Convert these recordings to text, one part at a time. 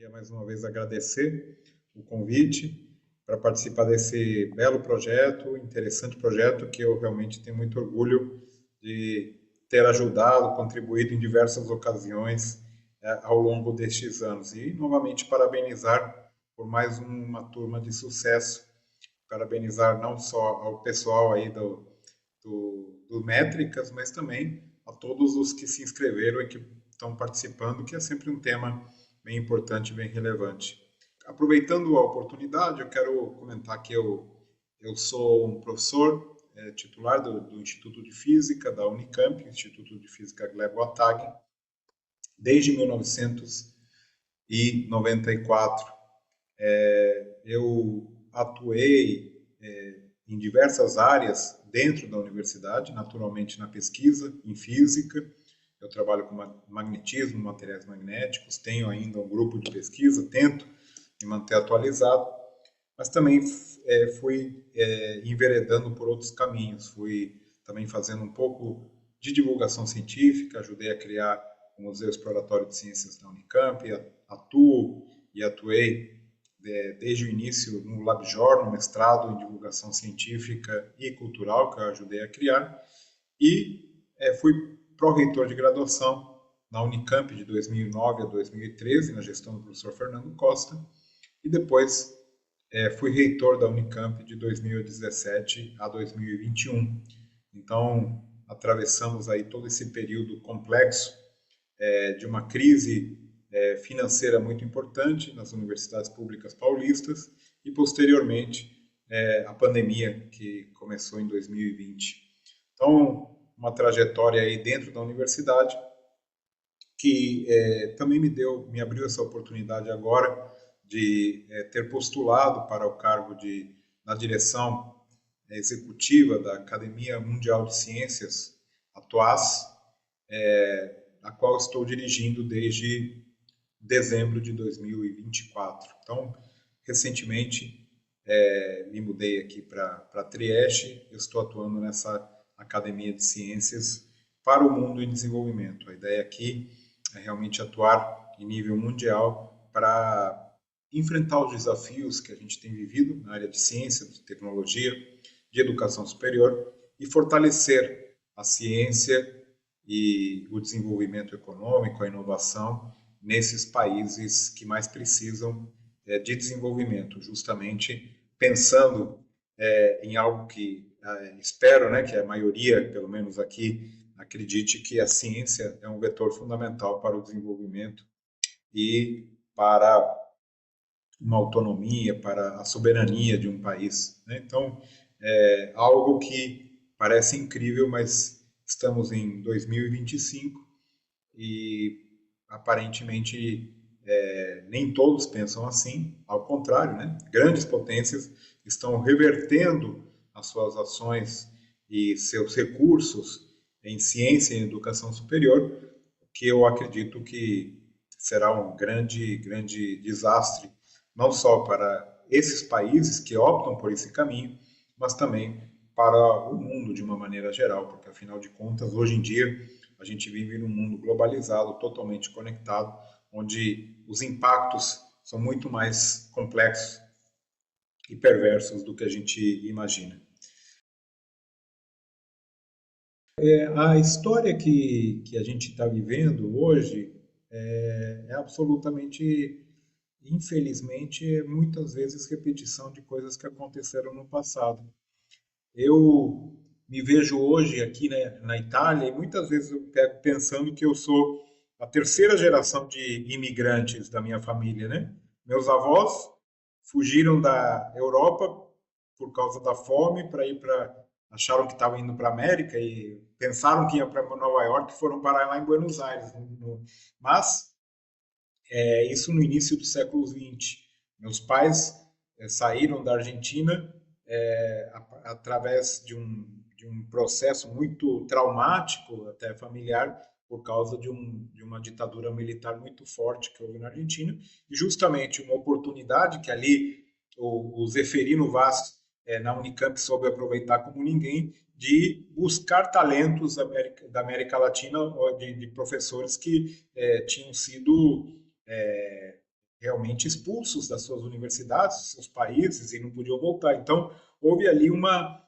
Queria mais uma vez agradecer o convite para participar desse belo projeto, interessante projeto que eu realmente tenho muito orgulho de ter ajudado, contribuído em diversas ocasiões ao longo destes anos. E, novamente, parabenizar por mais uma turma de sucesso, parabenizar não só ao pessoal aí do Métricas, mas também a todos os que se inscreveram e que estão participando, que é sempre um tema bem importante, bem relevante. Aproveitando a oportunidade, eu quero comentar que eu sou um professor titular do Instituto de Física da Unicamp, Instituto de Física Glebo Attag, desde 1994. Eu atuei em diversas áreas dentro da universidade, naturalmente na pesquisa, em física. Eu trabalho com magnetismo, materiais magnéticos, tenho ainda um grupo de pesquisa, tento me manter atualizado, mas também fui enveredando por outros caminhos, fui também fazendo um pouco de divulgação científica, ajudei a criar o Museu Exploratório de Ciências da Unicamp, atuo e atuei desde o início no LabJOR, no mestrado em divulgação científica e cultural, que eu ajudei a criar, e fui pró-reitor de graduação na Unicamp de 2009 a 2013, na gestão do professor Fernando Costa, e depois fui reitor da Unicamp de 2017 a 2021. Então, atravessamos aí todo esse período complexo de uma crise financeira muito importante nas universidades públicas paulistas e, posteriormente, a pandemia que começou em 2020. Então, uma trajetória aí dentro da universidade que também me abriu essa oportunidade agora de ter postulado para o cargo na direção executiva da Academia Mundial de Ciências, a TUAS, a qual estou dirigindo desde dezembro de 2024. Então, recentemente, me mudei aqui para Trieste, eu estou atuando nessa Academia de Ciências para o mundo em desenvolvimento. A ideia aqui é realmente atuar em nível mundial para enfrentar os desafios que a gente tem vivido na área de ciência, de tecnologia, de educação superior e fortalecer a ciência e o desenvolvimento econômico, a inovação nesses países que mais precisam de desenvolvimento, justamente pensando em algo que espero, né, que a maioria, pelo menos aqui, acredite que a ciência é um vetor fundamental para o desenvolvimento e para uma autonomia, para a soberania de um país, né? Então, algo que parece incrível, mas estamos em 2025 e aparentemente nem todos pensam assim, ao contrário, né? Grandes potências estão revertendo as suas ações e seus recursos em ciência e educação superior, que eu acredito que será um grande, grande desastre, não só para esses países que optam por esse caminho, mas também para o mundo de uma maneira geral, porque afinal de contas, hoje em dia, a gente vive num mundo globalizado, totalmente conectado, onde os impactos são muito mais complexos e perversos do que a gente imagina. A história que a gente está vivendo hoje é absolutamente, infelizmente, muitas vezes repetição de coisas que aconteceram no passado. Eu me vejo hoje aqui, né, na Itália e muitas vezes eu pego pensando que eu sou a terceira geração de imigrantes da minha família, né? Meus avós fugiram da Europa por causa da fome para ir para acharam que estavam indo para a América e pensaram que iam para Nova York e foram parar lá em Buenos Aires. Mas isso no início do século XX. Meus pais saíram da Argentina através de um processo muito traumático, até familiar, por causa de uma ditadura militar muito forte que houve na Argentina, e justamente uma oportunidade que ali o Zeferino Vaz, na Unicamp, soube aproveitar como ninguém, de buscar talentos da América Latina, de professores que tinham sido realmente expulsos das suas universidades, dos seus países, e não podiam voltar. Então, houve ali uma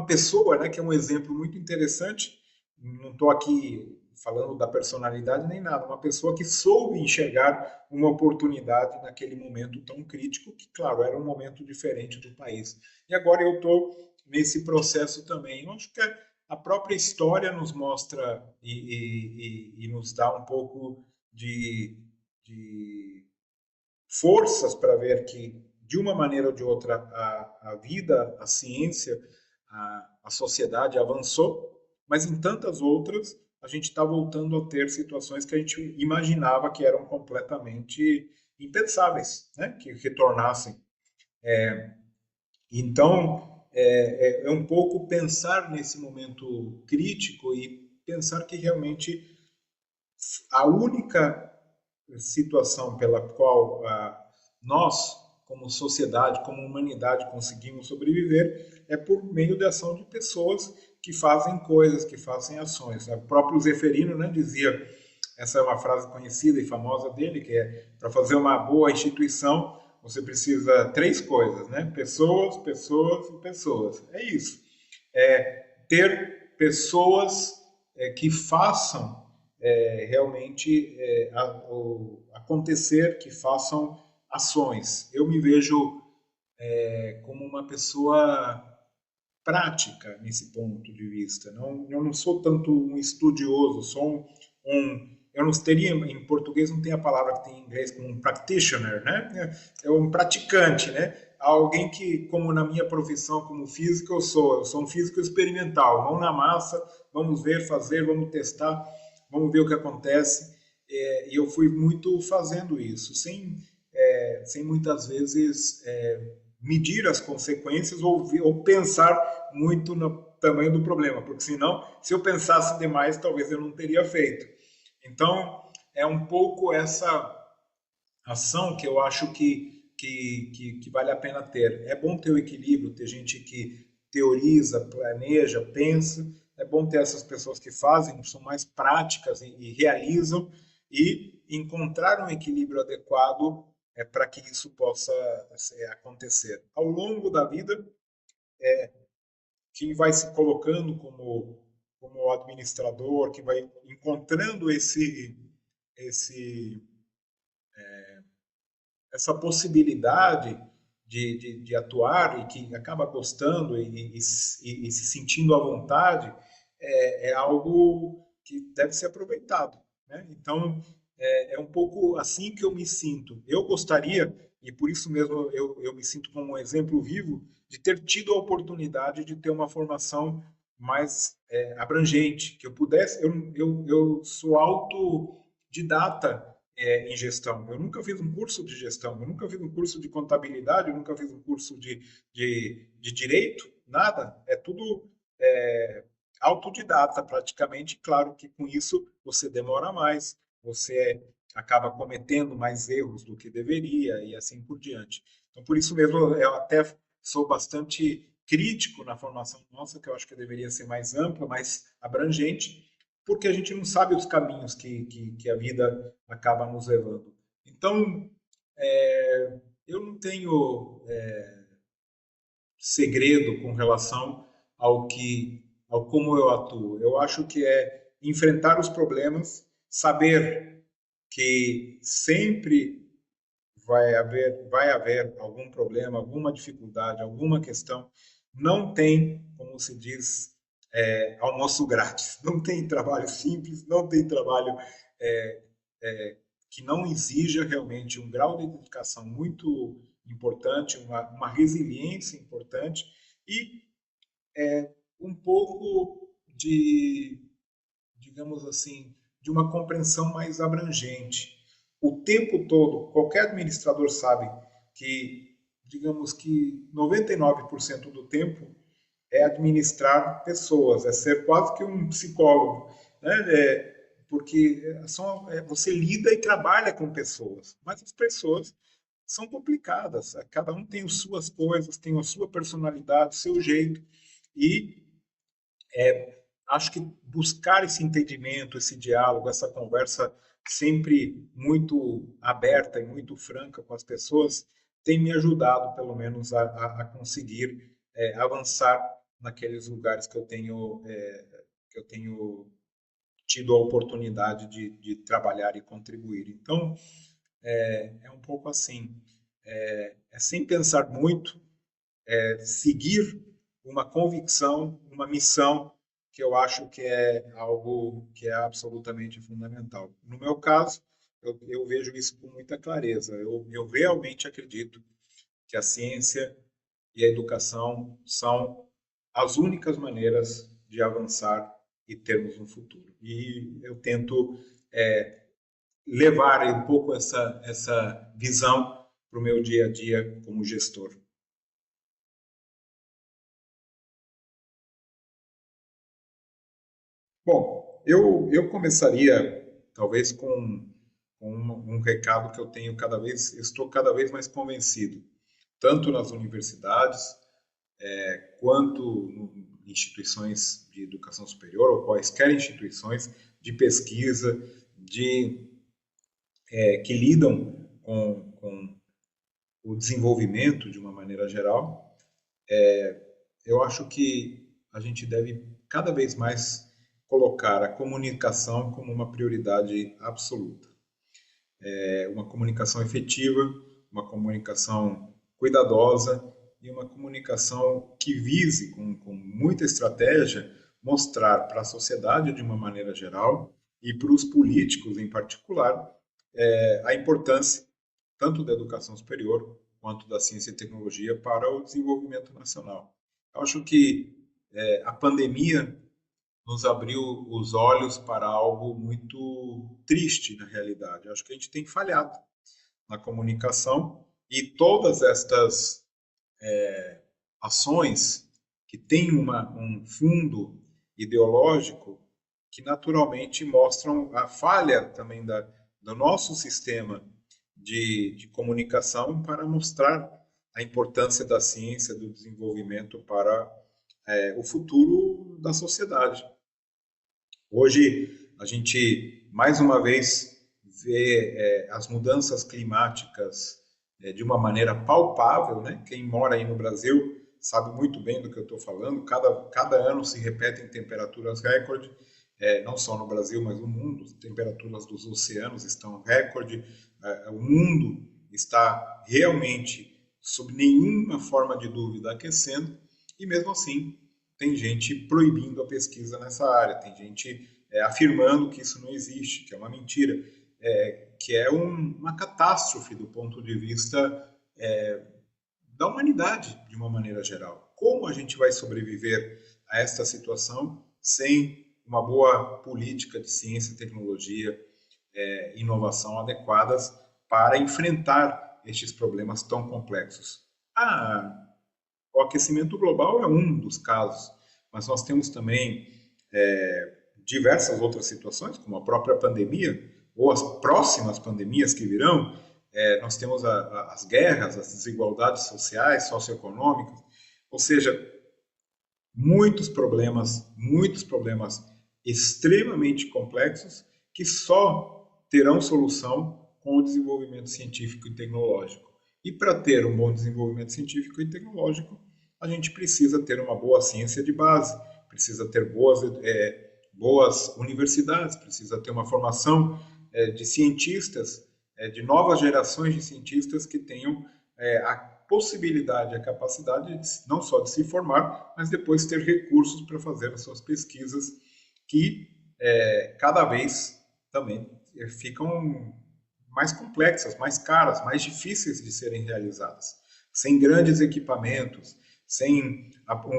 pessoa, né, que é um exemplo muito interessante, não estou aqui falando da personalidade nem nada, uma pessoa que soube enxergar uma oportunidade naquele momento tão crítico, que, claro, era um momento diferente do país. E agora eu estou nesse processo também. Eu acho que a própria história nos mostra e nos dá um pouco de forças para ver que, de uma maneira ou de outra, a vida, a ciência, a sociedade avançou, mas em tantas outras a gente está voltando a ter situações que a gente imaginava que eram completamente impensáveis, né? Que retornassem. Então, é um pouco pensar nesse momento crítico e pensar que realmente a única situação pela qual nós, como sociedade, como humanidade, conseguimos sobreviver é por meio da ação de pessoas que fazem coisas, que fazem ações. O próprio Zeferino, né, dizia, essa é uma frase conhecida e famosa dele, que é: para fazer uma boa instituição, você precisa três coisas, né? Pessoas, pessoas e pessoas. É isso. Ter pessoas que façam realmente acontecer, que façam ações. Eu me vejo como uma pessoa prática nesse ponto de vista. Não, eu não sou tanto um estudioso, sou eu não teria, em português não tem a palavra que tem em inglês como um practitioner, né? É um praticante, né? Alguém que, como na minha profissão como físico, eu sou um físico experimental, mão na massa, vamos ver, fazer, vamos testar, vamos ver o que acontece. E eu fui muito fazendo isso, sem muitas vezes medir as consequências ou pensar muito no tamanho do problema, porque senão, se eu pensasse demais, talvez eu não teria feito. Então, é um pouco essa ação que eu acho que vale a pena ter. É bom ter o equilíbrio, ter gente que teoriza, planeja, pensa. É bom ter essas pessoas que fazem, são mais práticas e realizam, e encontrar um equilíbrio adequado para que isso possa acontecer. Ao longo da vida, quem vai se colocando como administrador, que vai encontrando esse, essa possibilidade de atuar e que acaba gostando e se sentindo à vontade, é algo que deve ser aproveitado, né? Então, é um pouco assim que eu me sinto. Eu gostaria, e por isso mesmo eu me sinto como um exemplo vivo, de ter tido a oportunidade de ter uma formação mais abrangente, que eu pudesse. Eu sou autodidata em gestão. Eu nunca fiz um curso de gestão, eu nunca fiz um curso de contabilidade, eu nunca fiz um curso de direito, nada. É tudo autodidata praticamente. Claro que com isso você demora mais, você acaba cometendo mais erros do que deveria e assim por diante. Então, por isso mesmo, eu até sou bastante crítico na formação nossa, que eu acho que deveria ser mais ampla, mais abrangente, porque a gente não sabe os caminhos que a vida acaba nos levando. Então, eu não tenho segredo com relação ao como eu atuo. Eu acho que é enfrentar os problemas, saber que sempre vai haver algum problema, alguma dificuldade, alguma questão. Não tem, como se diz, almoço grátis. Não tem trabalho simples, não tem trabalho é, que não exija realmente um grau de dedicação muito importante, uma resiliência importante e um pouco digamos assim, de uma compreensão mais abrangente. O tempo todo, qualquer administrador sabe que, digamos que 99% do tempo é administrar pessoas, é ser quase que um psicólogo, né? Porque você lida e trabalha com pessoas, mas as pessoas são complicadas, cada um tem as suas coisas, tem a sua personalidade, o seu jeito, e acho que buscar esse entendimento, esse diálogo, essa conversa sempre muito aberta e muito franca com as pessoas, tem me ajudado, pelo menos, a conseguir avançar naqueles lugares que eu tenho tido a oportunidade de trabalhar e contribuir. Então, é um pouco assim, é sem pensar muito, seguir uma convicção, uma missão que eu acho que é algo que é absolutamente fundamental. No meu caso, eu vejo isso com muita clareza. Eu realmente acredito que a ciência e a educação são as únicas maneiras de avançar e termos um futuro. E eu tento levar um pouco essa visão para o meu dia a dia como gestor. Bom, eu começaria talvez com um recado que eu tenho estou cada vez mais convencido, tanto nas universidades quanto em instituições de educação superior ou quaisquer instituições de pesquisa, que lidam com o desenvolvimento de uma maneira geral. Eu acho que a gente deve cada vez mais colocar a comunicação como uma prioridade absoluta. Uma comunicação efetiva, uma comunicação cuidadosa e uma comunicação que vise, com muita estratégia, mostrar para a sociedade de uma maneira geral e para os políticos em particular a importância tanto da educação superior quanto da ciência e tecnologia para o desenvolvimento nacional. Eu acho que a pandemia nos abriu os olhos para algo muito triste na realidade. Eu acho que a gente tem falhado na comunicação e todas estas ações que têm um fundo ideológico que naturalmente mostram a falha também do nosso sistema de comunicação para mostrar a importância da ciência, do desenvolvimento para o futuro da sociedade. Hoje, a gente, mais uma vez, vê as mudanças climáticas de uma maneira palpável, né? Quem mora aí no Brasil sabe muito bem do que eu estou falando. Cada ano se repetem temperaturas recorde, não só no Brasil, mas no mundo. As temperaturas dos oceanos estão recorde. O mundo está realmente, sob nenhuma forma de dúvida, aquecendo. E mesmo assim, tem gente proibindo a pesquisa nessa área, tem gente afirmando que isso não existe, que é uma mentira, que é uma catástrofe do ponto de vista da humanidade, de uma maneira geral. Como a gente vai sobreviver a esta situação sem uma boa política de ciência, tecnologia, inovação adequadas para enfrentar estes problemas tão complexos? O aquecimento global é um dos casos, mas nós temos também diversas outras situações, como a própria pandemia, ou as próximas pandemias que virão. Nós temos as guerras, as desigualdades sociais, socioeconômicas, ou seja, muitos problemas extremamente complexos que só terão solução com o desenvolvimento científico e tecnológico. E para ter um bom desenvolvimento científico e tecnológico, a gente precisa ter uma boa ciência de base, precisa ter boas universidades, precisa ter uma formação de cientistas, de novas gerações de cientistas que tenham a possibilidade, a capacidade não só de se formar, mas depois ter recursos para fazer as suas pesquisas que cada vez também ficam mais complexas, mais caras, mais difíceis de serem realizadas. Sem grandes equipamentos, sem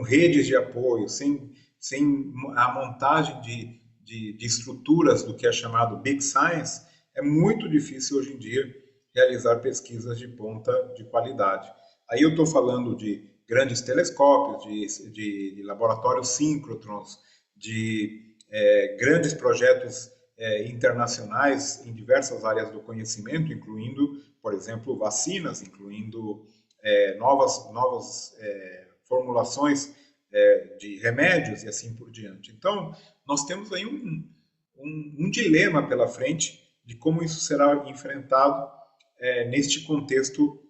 redes de apoio, sem a montagem de estruturas do que é chamado Big Science, é muito difícil hoje em dia realizar pesquisas de ponta de qualidade. Aí eu estou falando de grandes telescópios, de laboratórios síncrotrons, de grandes projetos internacionais em diversas áreas do conhecimento, incluindo, por exemplo, vacinas, incluindo novas formulações de remédios e assim por diante. Então, nós temos aí um dilema pela frente de como isso será enfrentado neste contexto,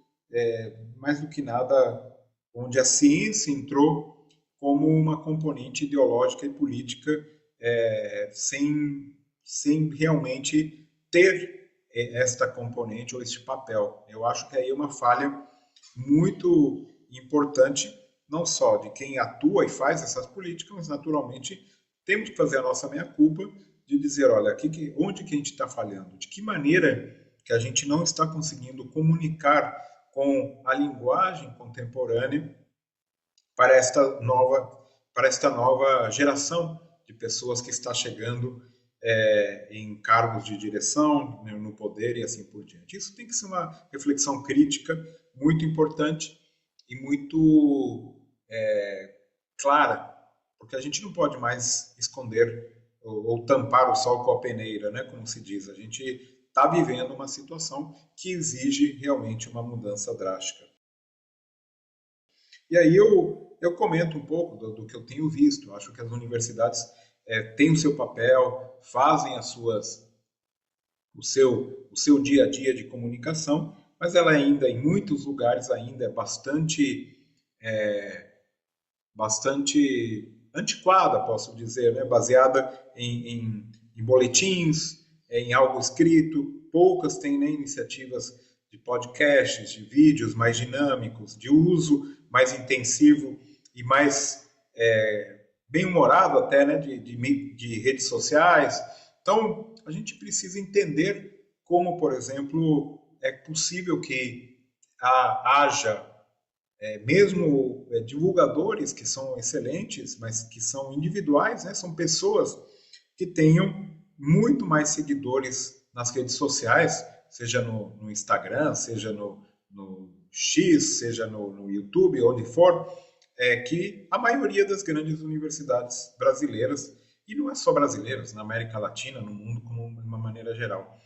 mais do que nada, onde a ciência entrou como uma componente ideológica e política, sem realmente ter esta componente ou este papel. Eu acho que aí é uma falha muito importante, não só de quem atua e faz essas políticas, mas naturalmente temos que fazer a nossa meia-culpa de dizer, olha, onde que a gente está falhando, de que maneira que a gente não está conseguindo comunicar com a linguagem contemporânea para esta nova geração de pessoas que está chegando em cargos de direção, né, no poder e assim por diante. Isso tem que ser uma reflexão crítica muito importante e muito clara, porque a gente não pode mais esconder ou tampar o sol com a peneira, né, como se diz. A gente está vivendo uma situação que exige realmente uma mudança drástica. E aí eu comento um pouco do que eu tenho visto. Eu acho que as universidades têm o seu papel, fazem o seu dia a dia de comunicação, mas ela ainda, em muitos lugares, ainda é bastante antiquada, posso dizer, né? Baseada em boletins, em algo escrito. Poucas têm, né, iniciativas de podcasts, de vídeos mais dinâmicos, de uso mais intensivo e mais bem-humorado até, né, de redes sociais. Então, a gente precisa entender como, por exemplo, é possível que haja mesmo divulgadores que são excelentes, mas que são individuais, né? São pessoas que tenham muito mais seguidores nas redes sociais, seja no Instagram, seja no X, seja no YouTube, onde for, que a maioria das grandes universidades brasileiras, e não é só brasileiras, na América Latina, no mundo como de uma maneira geral.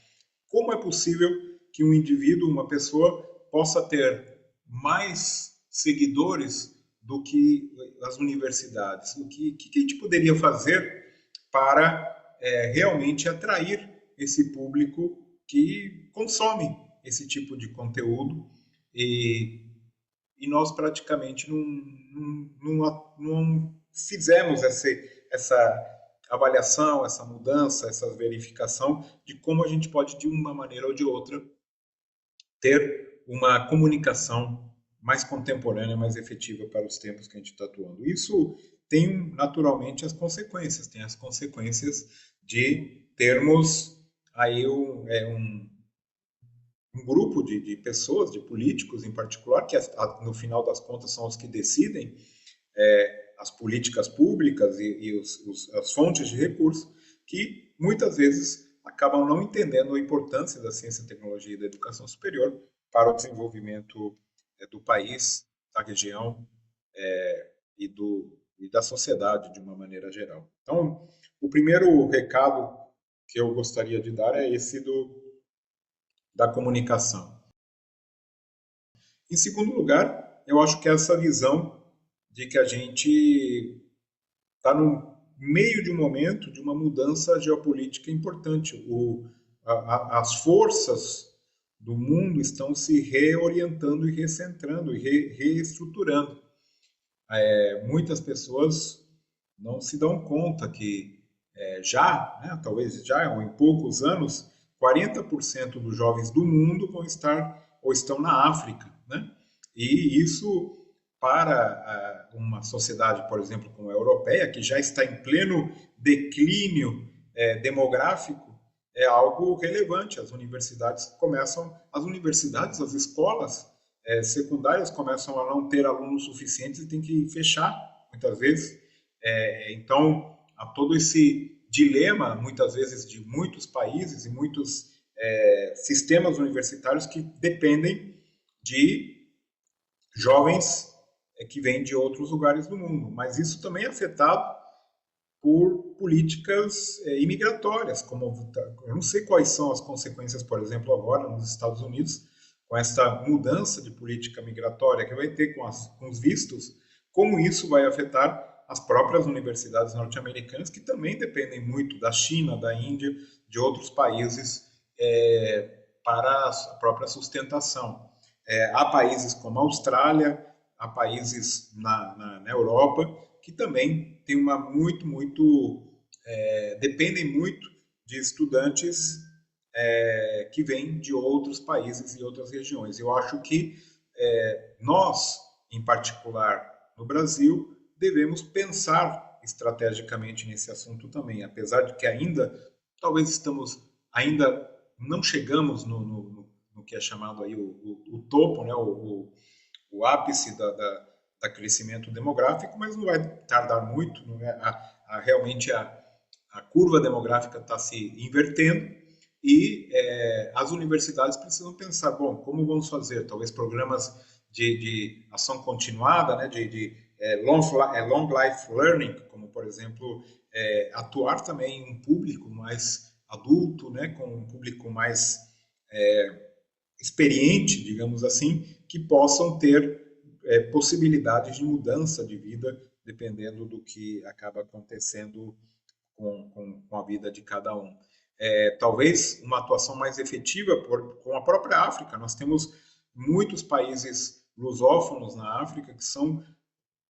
Como é possível que um indivíduo, uma pessoa, possa ter mais seguidores do que as universidades? O que a gente poderia fazer para realmente atrair esse público que consome esse tipo de conteúdo e nós praticamente não fizemos essa avaliação, essa mudança, essa verificação de como a gente pode, de uma maneira ou de outra, ter uma comunicação mais contemporânea, mais efetiva para os tempos que a gente está atuando. Isso tem, naturalmente, as consequências. Tem as consequências de termos aí um grupo de pessoas, de políticos em particular, que no final das contas são os que decidem as políticas públicas e as fontes de recursos, que muitas vezes acabam não entendendo a importância da ciência, tecnologia e da educação superior para o desenvolvimento do país, da região e da sociedade de uma maneira geral. Então, o primeiro recado que eu gostaria de dar é esse da comunicação. Em segundo lugar, eu acho que essa visão de que a gente está no meio de um momento de uma mudança geopolítica importante. As forças do mundo estão se reorientando e recentrando e reestruturando. Muitas pessoas não se dão conta que talvez já em poucos anos, 40% dos jovens do mundo vão estar ou estão na África, né? E isso para uma sociedade, por exemplo, como a europeia, que já está em pleno declínio demográfico, é algo relevante. As universidades, as escolas secundárias começam a não ter alunos suficientes e tem que fechar, muitas vezes. Então, há todo esse dilema, muitas vezes, de muitos países e muitos sistemas universitários que dependem de jovens que vêm de outros lugares do mundo. Mas isso também é afetado por políticas imigratórias, eu não sei quais são as consequências, por exemplo, agora nos Estados Unidos, com essa mudança de política migratória que vai ter com os vistos, como isso vai afetar as próprias universidades norte-americanas, que também dependem muito da China, da Índia, de outros países para a própria sustentação. Há países como a Austrália, há países na Europa que também têm dependem muito de estudantes que vêm de outros países e outras regiões. Eu acho que nós, em particular no Brasil, devemos pensar estrategicamente nesse assunto também, apesar de que talvez ainda não chegamos no que é chamado aí o topo, né, o ápice da crescimento demográfico, mas não vai tardar muito, não é? Realmente a curva demográfica está se invertendo e as universidades precisam pensar, bom, como vamos fazer? Talvez programas de ação continuada, né, long life learning, como, por exemplo, atuar também em um público mais adulto, né, com um público mais experiente, digamos assim, que possam ter possibilidades de mudança de vida, dependendo do que acaba acontecendo com a vida de cada um. Talvez uma atuação mais efetiva com a própria África. Nós temos muitos países lusófonos na África que são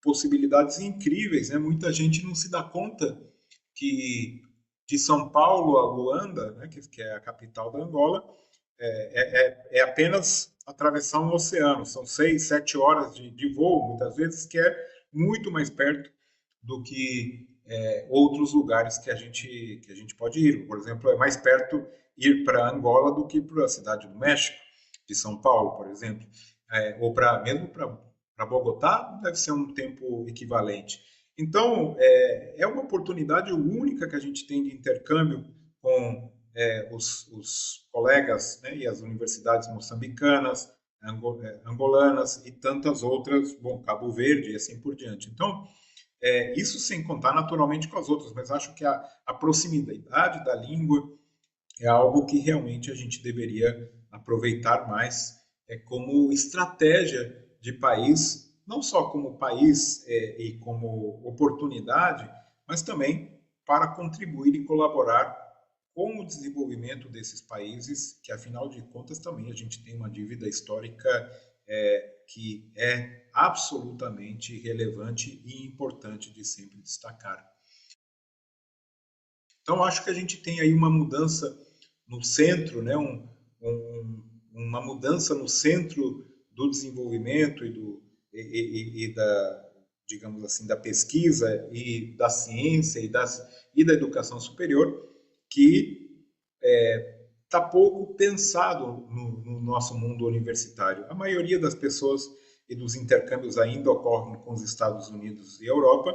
possibilidades incríveis, né? Muita gente não se dá conta que de São Paulo a Luanda, né, que é a capital da Angola, é apenas atravessar um oceano. São 6, 7 horas de voo, muitas vezes, que é muito mais perto do que outros lugares que a gente pode ir. Por exemplo, é mais perto ir para Angola do que para a cidade do México, de São Paulo, por exemplo. Ou mesmo para Bogotá, deve ser um tempo equivalente. Então, é uma oportunidade única que a gente tem de intercâmbio com os colegas, né, e as universidades moçambicanas, angolanas e tantas outras, bom, Cabo Verde e assim por diante. Então, isso sem contar naturalmente com as outras, mas acho que a proximidade da língua é algo que realmente a gente deveria aproveitar mais como estratégia de país, não só como país e como oportunidade, mas também para contribuir e colaborar com o desenvolvimento desses países, que afinal de contas também a gente tem uma dívida histórica que é absolutamente relevante e importante de sempre destacar. Então, acho que a gente tem aí uma mudança no centro, né? Uma mudança no centro do desenvolvimento e da, digamos assim, da pesquisa e da ciência e da educação superior, que está pouco pensado no nosso mundo universitário. A maioria das pessoas e dos intercâmbios ainda ocorrem com os Estados Unidos e Europa,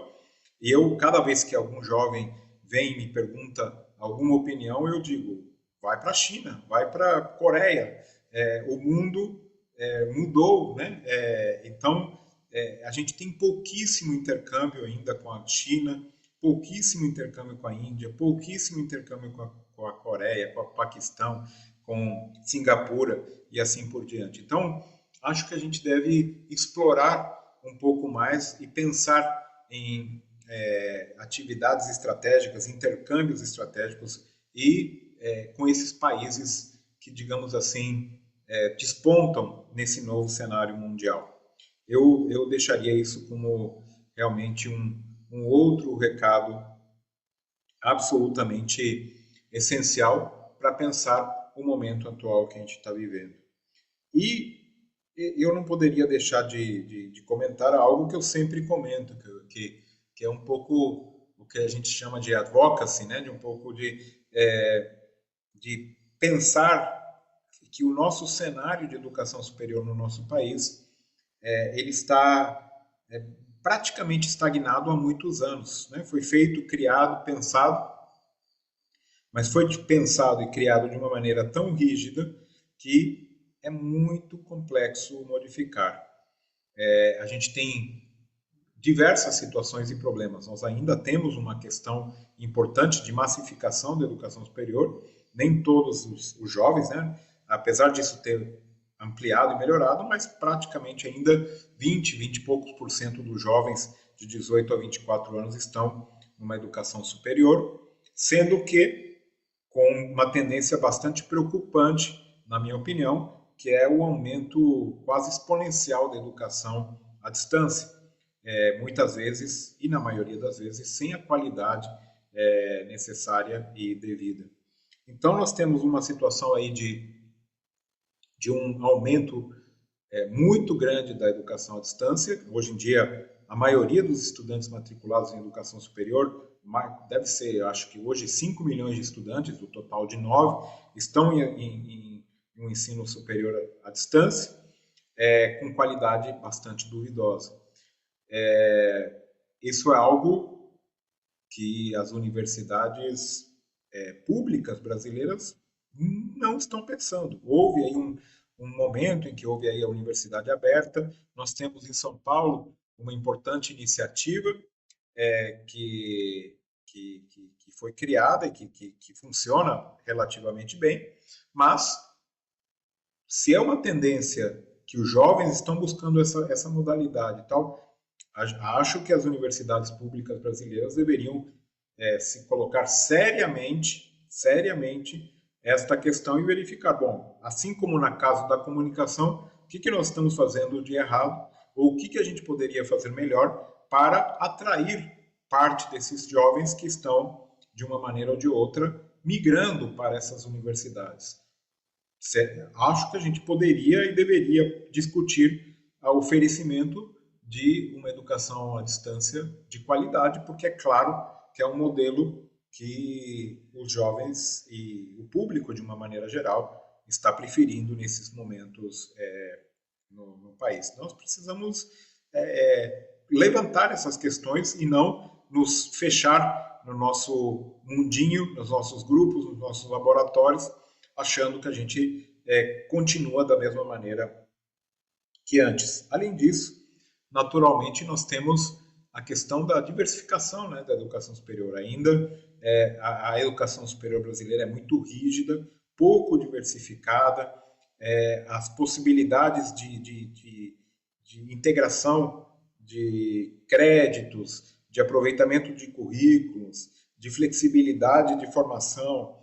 e eu, cada vez que algum jovem vem e me pergunta alguma opinião, eu digo, vai para a China, vai para a Coreia, o mundo mudou, né? Então, a gente tem pouquíssimo intercâmbio ainda com a China, pouquíssimo intercâmbio com a Índia, pouquíssimo intercâmbio com a Coreia, com o Paquistão, com Singapura e assim por diante. Então, acho que a gente deve explorar um pouco mais e pensar em atividades estratégicas, intercâmbios estratégicos e com esses países que, digamos assim, despontam nesse novo cenário mundial. Eu deixaria isso como realmente um outro recado absolutamente essencial para pensar o momento atual que a gente está vivendo. E eu não poderia deixar de comentar algo que eu sempre comento, que é um pouco o que a gente chama de advocacy, né? De um pouco de pensar que o nosso cenário de educação superior no nosso país ele está praticamente estagnado há muitos anos, né? Foi feito, criado, pensado, mas foi pensado e criado de uma maneira tão rígida que é muito complexo modificar. A gente tem diversas situações e problemas. Nós ainda temos uma questão importante de massificação da educação superior. Nem todos os jovens, né? Apesar disso ter ampliado e melhorado, mas praticamente ainda 20 e poucos por cento dos jovens de 18 a 24 anos estão numa educação superior, sendo que com uma tendência bastante preocupante, na minha opinião, que é o aumento quase exponencial da educação à distância. Muitas vezes, e na maioria das vezes, sem a qualidade necessária e devida. Então, nós temos uma situação aí de um aumento muito grande da educação à distância. Hoje em dia, a maioria dos estudantes matriculados em educação superior, deve ser, acho que hoje, 5 milhões de estudantes, do total de 9, estão em um ensino superior à distância, com qualidade bastante duvidosa. Isso é algo que as universidades públicas brasileiras não estão pensando. Houve aí um momento em que houve aí a universidade aberta. Nós temos em São Paulo uma importante iniciativa que foi criada e que funciona relativamente bem, mas se é uma tendência que os jovens estão buscando essa modalidade e tal, acho que as universidades públicas brasileiras deveriam se colocar seriamente esta questão e verificar, bom, assim como na casa da comunicação, o que nós estamos fazendo de errado ou o que a gente poderia fazer melhor para atrair parte desses jovens que estão, de uma maneira ou de outra, migrando para essas universidades. Acho que a gente poderia e deveria discutir o oferecimento de uma educação à distância de qualidade, porque é claro que é um modelo que os jovens e o público, de uma maneira geral, está preferindo nesses momentos no país. Nós precisamos levantar essas questões e não nos fechar no nosso mundinho, nos nossos grupos, nos nossos laboratórios, achando que a gente continua da mesma maneira que antes. Além disso, naturalmente, nós temos a questão da diversificação, né, da educação superior. Ainda a educação superior brasileira é muito rígida, pouco diversificada, as possibilidades de integração de créditos, de aproveitamento de currículos, de flexibilidade de formação,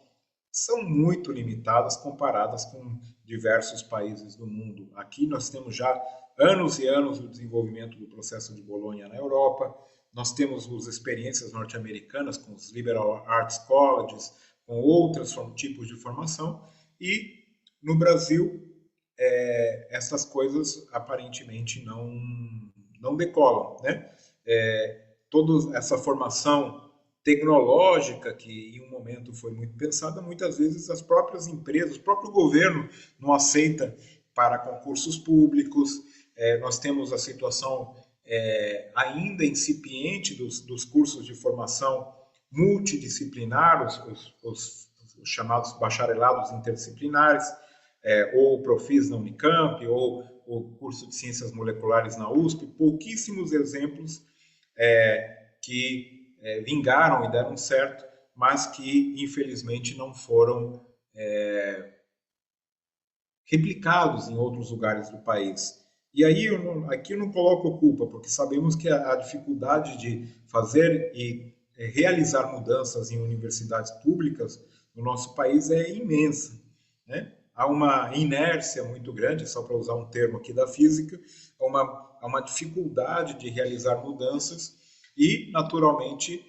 são muito limitadas comparadas com diversos países do mundo. Aqui nós temos já anos e anos do desenvolvimento do processo de Bolonha na Europa, nós temos as experiências norte-americanas com os liberal arts colleges, com outros tipos de formação, e no Brasil essas coisas aparentemente não decolam, né? Toda essa formação tecnológica que em um momento foi muito pensada, muitas vezes as próprias empresas, o próprio governo não aceita para concursos públicos. Nós temos a situação ainda incipiente dos cursos de formação multidisciplinar, os chamados bacharelados interdisciplinares, ou Profis na Unicamp, ou o curso de Ciências Moleculares na USP, pouquíssimos exemplos que vingaram e deram certo, mas que infelizmente não foram replicados em outros lugares do país. E aí aqui eu não coloco culpa, porque sabemos que a dificuldade de fazer e realizar mudanças em universidades públicas no nosso país é imensa, né? Há uma inércia muito grande, só para usar um termo aqui da física, há uma dificuldade de realizar mudanças e, naturalmente,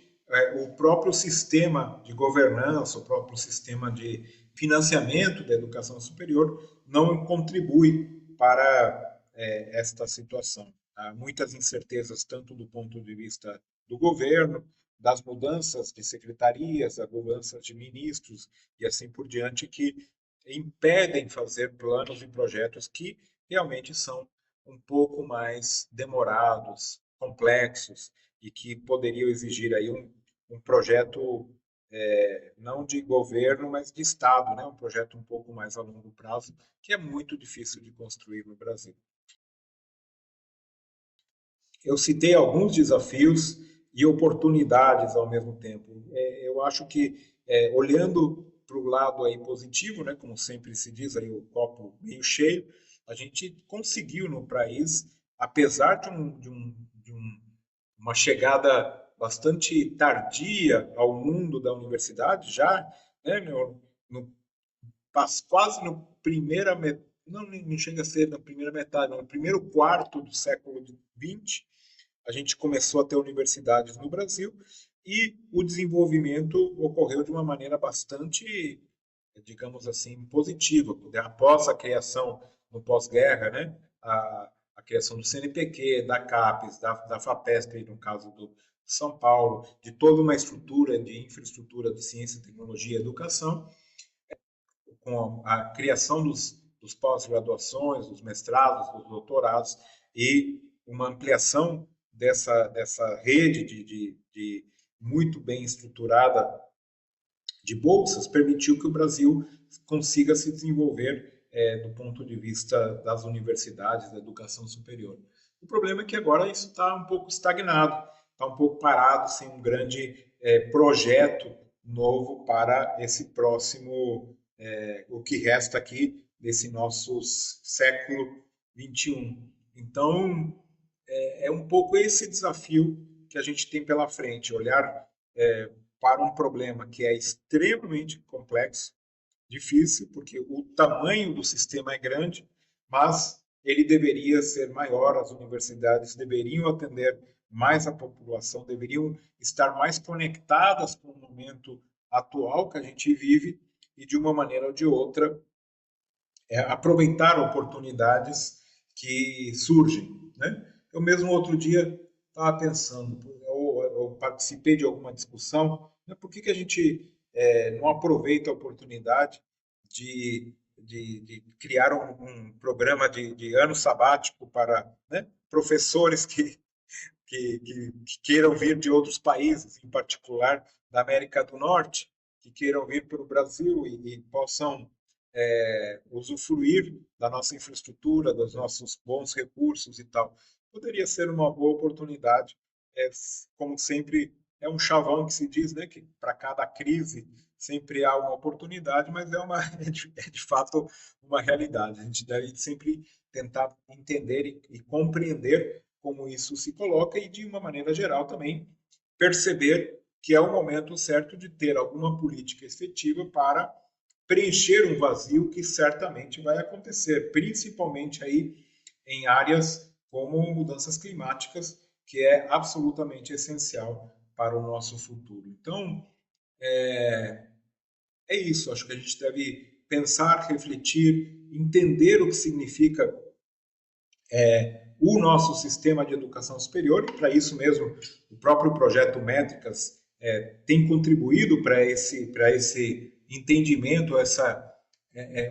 o próprio sistema de governança, o próprio sistema de financiamento da educação superior não contribui para esta situação. Há muitas incertezas, tanto do ponto de vista do governo, das mudanças de secretarias, das mudanças de ministros e assim por diante, que impedem fazer planos e projetos que realmente são um pouco mais demorados, complexos, e que poderiam exigir aí um projeto não de governo, mas de Estado, né? Um projeto um pouco mais a longo prazo, que é muito difícil de construir no Brasil. Eu citei alguns desafios e oportunidades ao mesmo tempo. Eu acho que, olhando para o lado aí positivo, né, como sempre se diz, aí o copo meio cheio, a gente conseguiu no país, apesar de uma chegada bastante tardia ao mundo da universidade, já né, quase no primeira não, não chega a ser na primeira metade, no primeiro quarto do século XX, a gente começou a ter universidades no Brasil e o desenvolvimento ocorreu de uma maneira bastante, digamos assim, positiva. Após a criação, no pós-guerra, né, a criação do CNPq, da CAPES, da FAPESP, no caso do São Paulo, de toda uma estrutura de infraestrutura de ciência, tecnologia e educação, com a criação dos pós-graduações, dos mestrados, dos doutorados e uma ampliação dessa rede de muito bem estruturada de bolsas permitiu que o Brasil consiga se desenvolver do ponto de vista das universidades, da educação superior. O problema é que agora isso está um pouco estagnado, está um pouco parado, sem um grande projeto novo para esse próximo, o que resta aqui desse nosso século XXI. Então, é um pouco esse desafio que a gente tem pela frente, olhar para um problema que é extremamente complexo, difícil, porque o tamanho do sistema é grande, mas ele deveria ser maior, as universidades deveriam atender mais a população, deveriam estar mais conectadas com o momento atual que a gente vive e, de uma maneira ou de outra, aproveitar oportunidades que surgem, né? Eu mesmo outro dia estava pensando, eu participei de alguma discussão, né, por que a gente não aproveita a oportunidade de criar um programa de ano sabático para, né, professores que queiram vir de outros países, em particular da América do Norte, que queiram vir para o Brasil e possam usufruir da nossa infraestrutura, dos nossos bons recursos e tal. Poderia ser uma boa oportunidade. Como sempre, é um chavão que se diz, né, que para cada crise sempre há uma oportunidade, mas é de fato uma realidade. A gente deve sempre tentar entender e compreender como isso se coloca e, de uma maneira geral, também perceber que é o momento certo de ter alguma política efetiva para preencher um vazio que certamente vai acontecer, principalmente aí em áreas como mudanças climáticas, que é absolutamente essencial para o nosso futuro. Então, é isso. Acho que a gente deve pensar, refletir, entender o que significa o nosso sistema de educação superior, e para isso mesmo o próprio projeto Métricas tem contribuído para esse entendimento,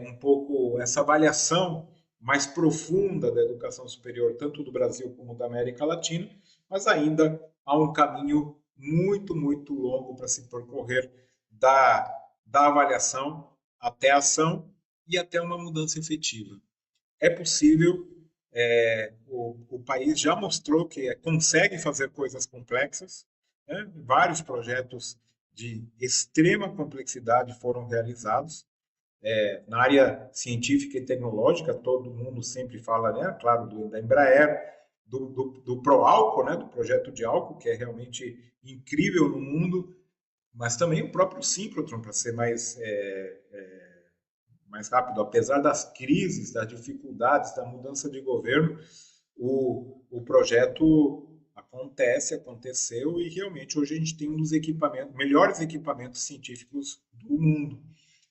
um pouco essa avaliação mais profunda da educação superior, tanto do Brasil como da América Latina, mas ainda há um caminho muito, muito longo para se percorrer da avaliação até a ação e até uma mudança efetiva. É possível, o país já mostrou que consegue fazer coisas complexas, né? Vários projetos de extrema complexidade foram realizados. Na área científica e tecnológica, todo mundo sempre fala, né, claro, da Embraer, do Proálcool, né, do projeto de álcool, que é realmente incrível no mundo, mas também o próprio Síncrotron, para ser mais rápido, apesar das crises, das dificuldades, da mudança de governo, o projeto aconteceu e realmente hoje a gente tem um dos melhores equipamentos científicos do mundo,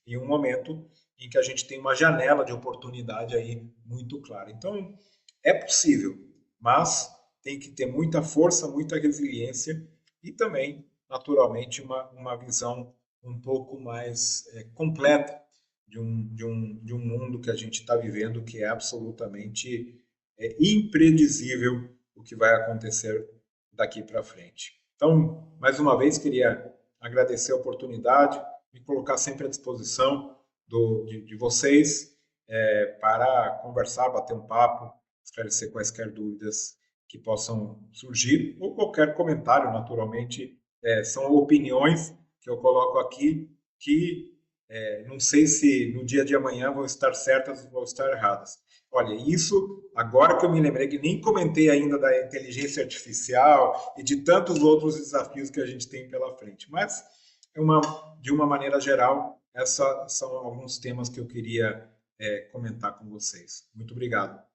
em um momento em que a gente tem uma janela de oportunidade aí muito clara. Então, é possível, mas tem que ter muita força, muita resiliência e também, naturalmente, uma visão um pouco mais completa de um mundo que a gente está vivendo, que é absolutamente imprevisível o que vai acontecer daqui para frente. Então, mais uma vez, queria agradecer a oportunidade, me colocar sempre à disposição de vocês para conversar, bater um papo, esclarecer quaisquer dúvidas que possam surgir, ou qualquer comentário, naturalmente, são opiniões que eu coloco aqui que não sei se no dia de amanhã vão estar certas ou vão estar erradas. Olha, isso, agora que eu me lembrei que nem comentei ainda da inteligência artificial e de tantos outros desafios que a gente tem pela frente, mas de uma maneira geral, esses são alguns temas que eu queria comentar com vocês. Muito obrigado.